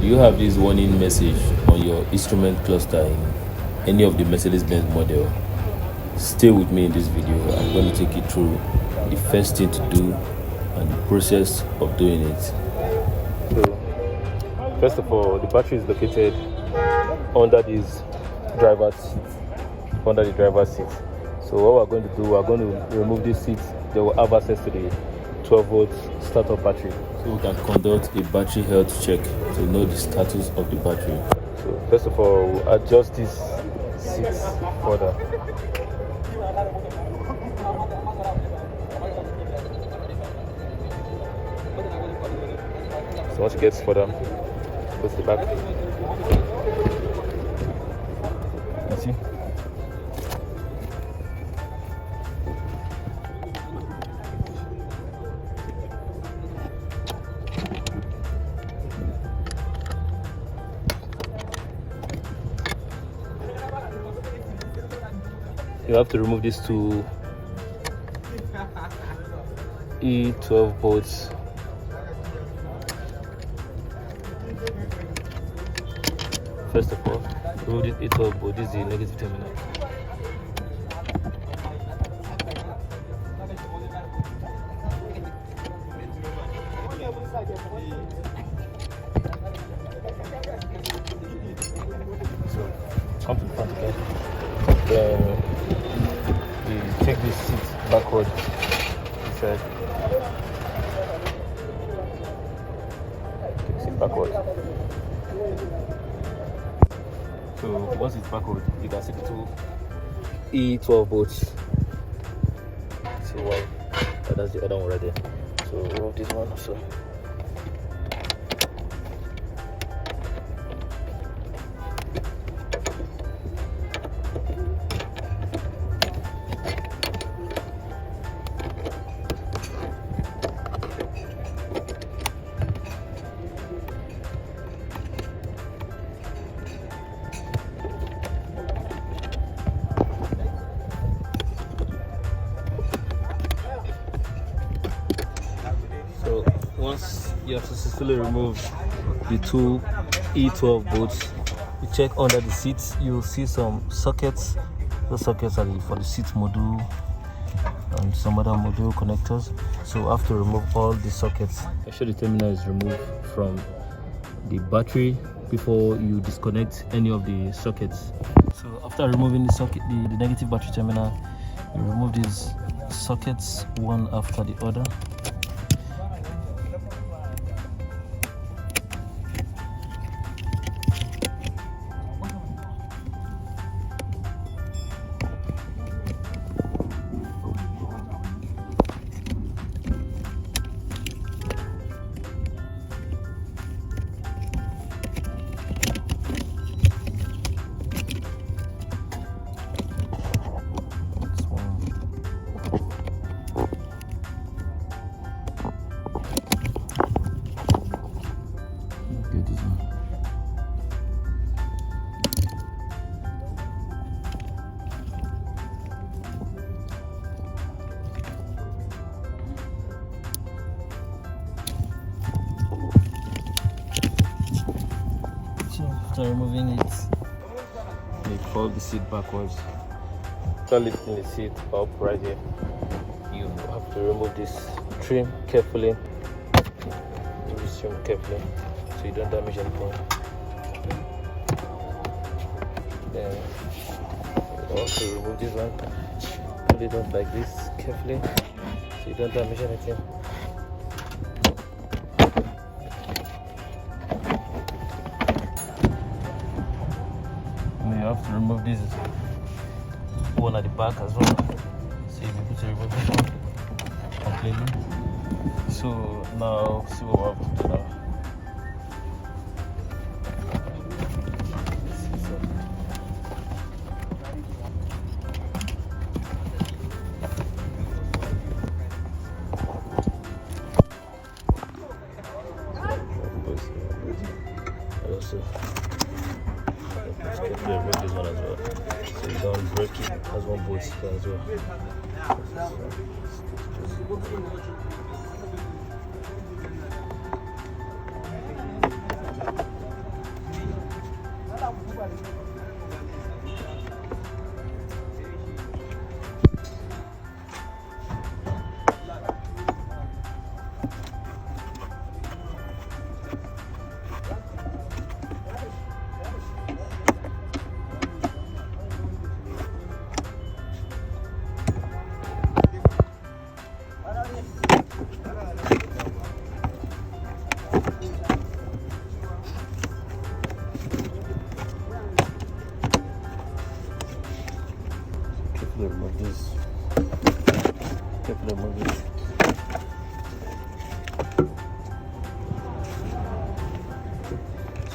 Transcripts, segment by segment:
Do you have this warning message on your instrument cluster in any of the Mercedes-Benz model? Stay with me in this video. I'm going to take you through the first thing to do and the process of doing it. So, first of all, the battery is located under this driver's seat, under the driver's seat. So what we're going to do, we're going to remove this seat. They will have access to the 12-volt startup battery, so we can conduct a battery health check to know the status of the battery. So first of all, we'll adjust these seats further. So once it gets further, go to the back. You see? You have to remove these two E12 bolts. First of all, remove this E12 bolt. This is the negative terminal. So come to the front again. Then you take this seat backward inside. Take the seat backward. So once it's backward, you can see the two E12 bolts. See one? Oh, that's the other one right there. So remove this one also. So once you have successfully removed the two E12 bolts, you check under the seats. You'll see some sockets. Those sockets are for the seat module and some other module connectors. So you have to remove all the sockets. Make sure the terminal is removed from the battery before you disconnect any of the sockets. So after removing the socket, the negative battery terminal, you remove these sockets one after the other. After removing it, you fold the seat backwards. After lifting the seat up right here, you have to remove this trim carefully. Remove this trim carefully so you don't damage anything. Then you also remove this one. Pull it up like this carefully so you don't damage anything. You have to remove this one at the back as well. See if you put to remove this one completely. So now see what we have to do now. Also remove this one as well, so you don't break it as one bolt as well.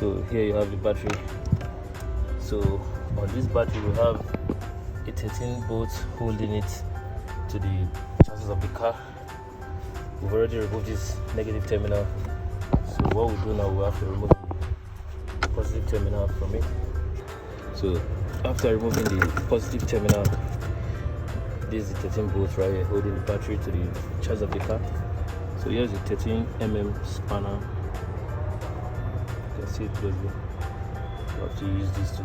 So here you have the battery. So on this battery we have a 13 bolt holding it to the chassis of the car. We've already removed this negative terminal. So what we do now, we have to remove the positive terminal from it. So after removing the positive terminal, this is the 13 bolt right here holding the battery to the chassis of the car. So here's the 13 mm spanner. You can see it closely. You have to use this to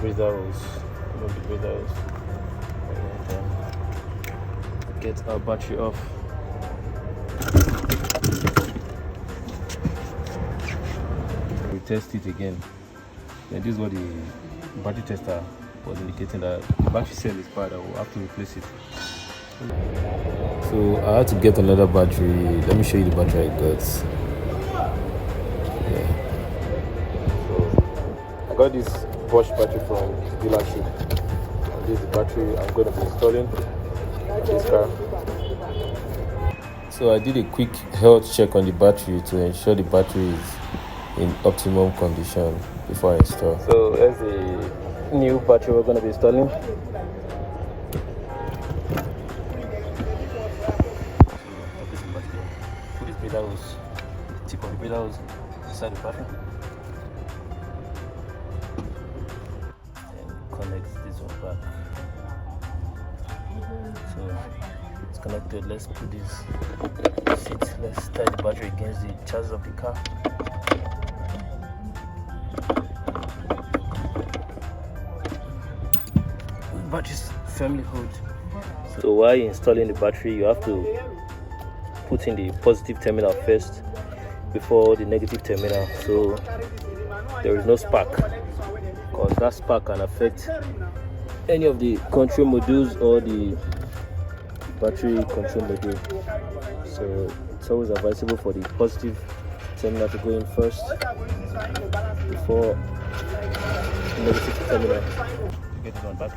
breather hose, remove the breather hose, and get our battery off. We test it again. And this is what the battery tester was indicating, that the battery cell is bad. I will have to replace it. So I had to get another battery. Let me show you the battery I got. Yeah. So I got this Bosch battery from dealership. This is the battery I'm going to be installing on this car. So I did a quick health check on the battery to ensure the battery is in optimum condition before I install. So here's the new battery we're going to be installing. Put this breather hose, the tip of the breather hose inside the battery. Connect this one back. So it's connected. Let's put this seat. Let's tie the battery against the chassis of the car. The battery is firmly hold. So while installing the battery, you have to put in the positive terminal first before the negative terminal, so there is no spark, because that spark can affect any of the control modules or the battery control module. So it's always advisable for the positive terminal to go in first before the negative terminal. Get this one back.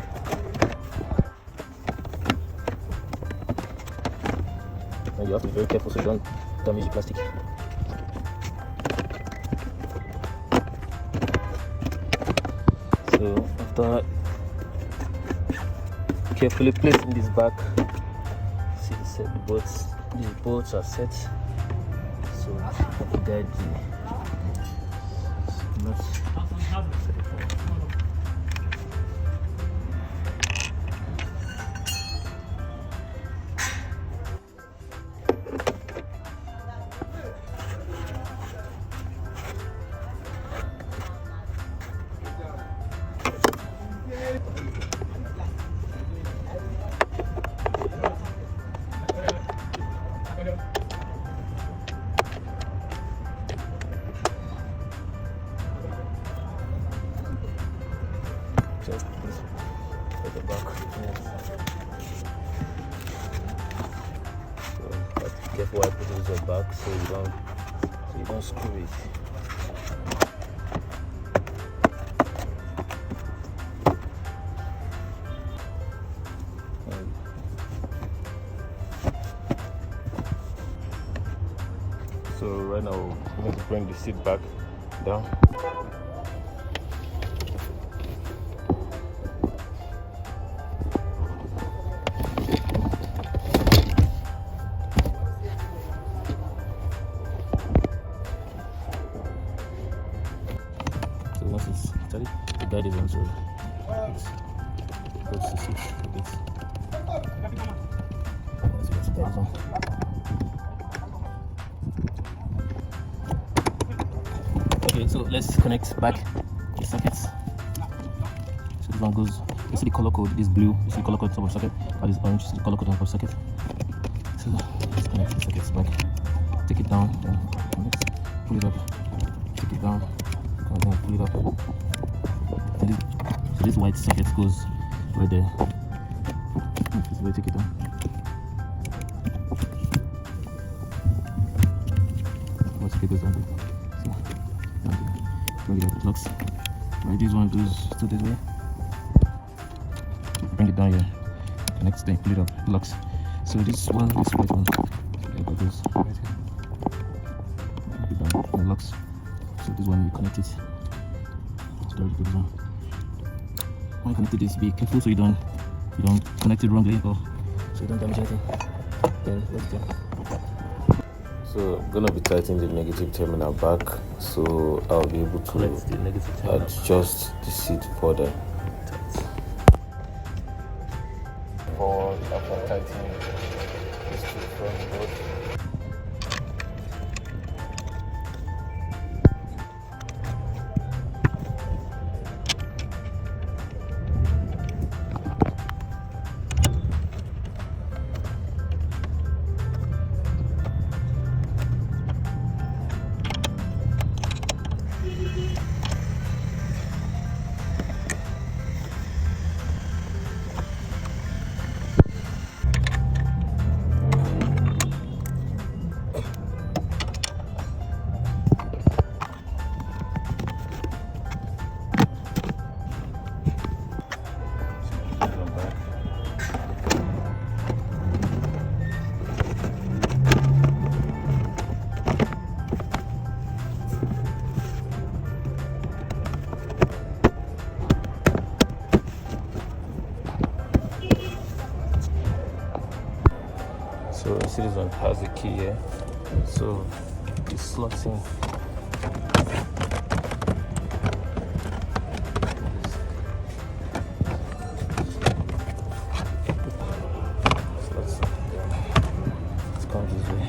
And you have to be very careful so you don't damage the plastic. So after carefully placing this back, see the bolts. These bolts are set, so you have to guide the nuts. Just this at the back. So have to be careful while putting this back so you don't screw it. So right now we're going to bring the seat back down. So once it's started, the guide is on, so puts the seat a bit. Once the guide is on. Okay, so let's connect back the sockets. So this one goes, you see the color code, this blue, you see the color code top of socket, and this orange, you see the color code top of socket. So let's connect the sockets back. Take it down, then let's pull it up. Take it down, and then pull it up. And so this white socket goes right there. This way, take it down. this one goes to this way. Bring it down here. Connect, then pull it up. It locks. So this one is right one. So there goes right here. Bring it down. It locks. So this one you connect it. So there you go. This one. When you connect this, be careful so you don't connect it wrongly or so you don't damage anything. Then let it go. So I'm gonna be tightening the negative terminal back, so I'll be able to adjust the seat further. Forward after tightening this to the front board. So Mercedes-Benz has the key here, so it slots in. Slots in. It comes this way.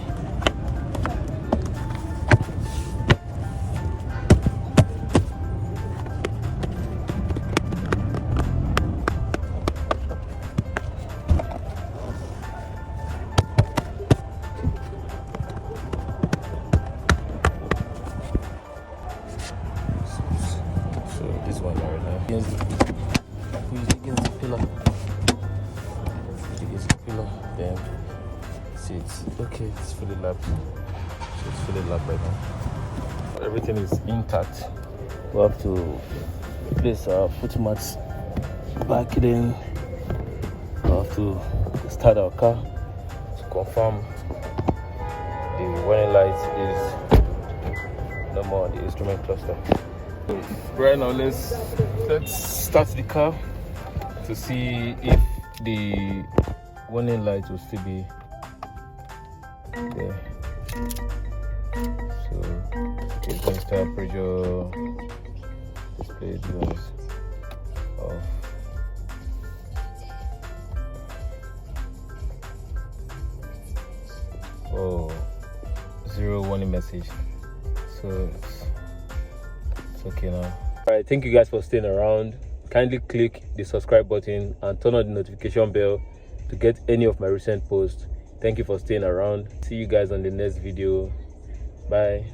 This one right now. Here's the pillar. Here's the pillar. Then see it's okay. It's fully lapped. So it's fully lapped right now. Everything is intact. We have to place our foot mats back in. We have to start our car to confirm the warning light is no more on the instrument cluster. Right now, let's start the car to see if the warning light will still be there. So it's going to start pressure display device off. Oh, 0 warning message. So it's okay now. Alright, thank you guys for staying around. Kindly click the subscribe button and turn on the notification bell to get any of my recent posts. Thank you for staying around. See you guys on the next video. Bye.